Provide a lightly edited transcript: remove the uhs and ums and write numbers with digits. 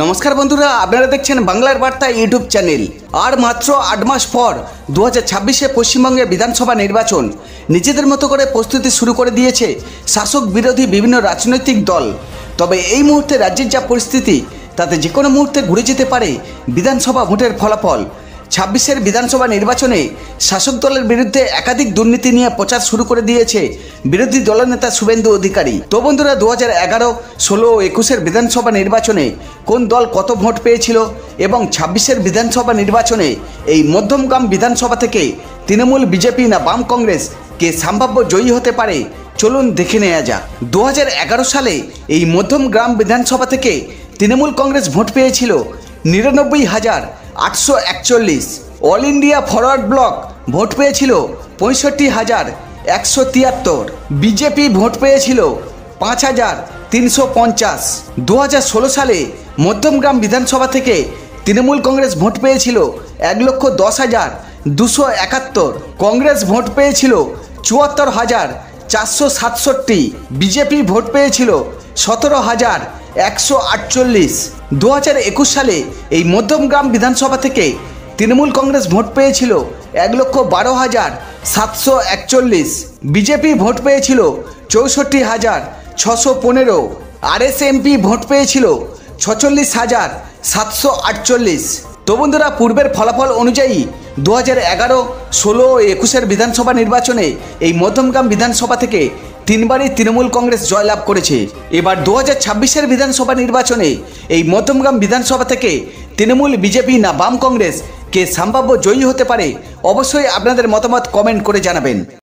নমস্কার বন্ধুরা, আপনারা দেখছেন বাংলার বার্তা ইউটিউব চ্যানেল। আর মাত্র 8 মাস পর 2026-এ পশ্চিমবঙ্গে বিধানসভা নির্বাচন নিজেদের মতো করে প্রস্তুতি শুরু করে দিয়েছে শাসক বিরোধী বিভিন্ন রাজনৈতিক দল। তবে এই মুহূর্তে রাজ্যের যা পরিস্থিতি, তাতে যে কোনো মুহূর্তে ঘুরে যেতে পারে বিধানসভা ভোটের ফলাফল। 26-এর বিধানসভা নির্বাচনে শাসক দলের বিরুদ্ধে একাধিক দুর্নীতি নিয়ে প্রচার শুরু করে দিয়েছে বিরোধী দলনেতা শুভেন্দু অধিকারী। তো বন্ধুরা, 2011, 16 ও 21-এর বিধানসভা নির্বাচনে কোন দল কত ভোট পেয়েছিল এবং 26-এর বিধানসভা নির্বাচনে এই মধ্যমগ্রাম বিধানসভা থেকে তৃণমূল, বিজেপি না বাম কংগ্রেস কে সম্ভাব্য জয়ী হতে পারে, চলুন দেখে নেওয়া যাক। 2011 সালে এই মধ্যমগ্রাম বিধানসভা থেকে তৃণমূল কংগ্রেস ভোট পেয়েছিল 99,841। All India forward block vote পেয়েছিল 65,173। বিজেপি ভোট পেয়েছিল 5,350। 2016 সালে মধ্যমগ্রাম বিধানসভা থেকে তৃণমূল কংগ্রেস ভোট পেয়েছিল 1,10,271। কংগ্রেস ভোট পেয়েছিল 74,467। বিজেপি ভোট পেয়েছিল 17,148। 2021 সালে এই মধ্যমগ্রাম বিধানসভা থেকে তৃণমূল কংগ্রেস ভোট পেয়েছিল 1,12,741। বিজেপি ভোট পেয়েছিল 64,615। আরএসএমপি ভোট পেয়েছিল 46,748। তো বন্ধুরা, পূর্বের ফলাফল অনুযায়ী 2011, 16 ও 21-এর বিধানসভা নির্বাচনে এই মধ্যমগ্রাম বিধানসভা থেকে তিনবারই তৃণমূল কংগ্রেস জয়লাভ করেছে। এবার 2026-এর বিধানসভা নির্বাচনে এই মধ্যমগ্রাম বিধানসভা থেকে তৃণমূল, বিজেপি না বাম কংগ্রেস কে সম্ভাব্য জয়ী হতে পারে, অবশ্যই আপনাদের মতামত কমেন্ট করে জানাবেন।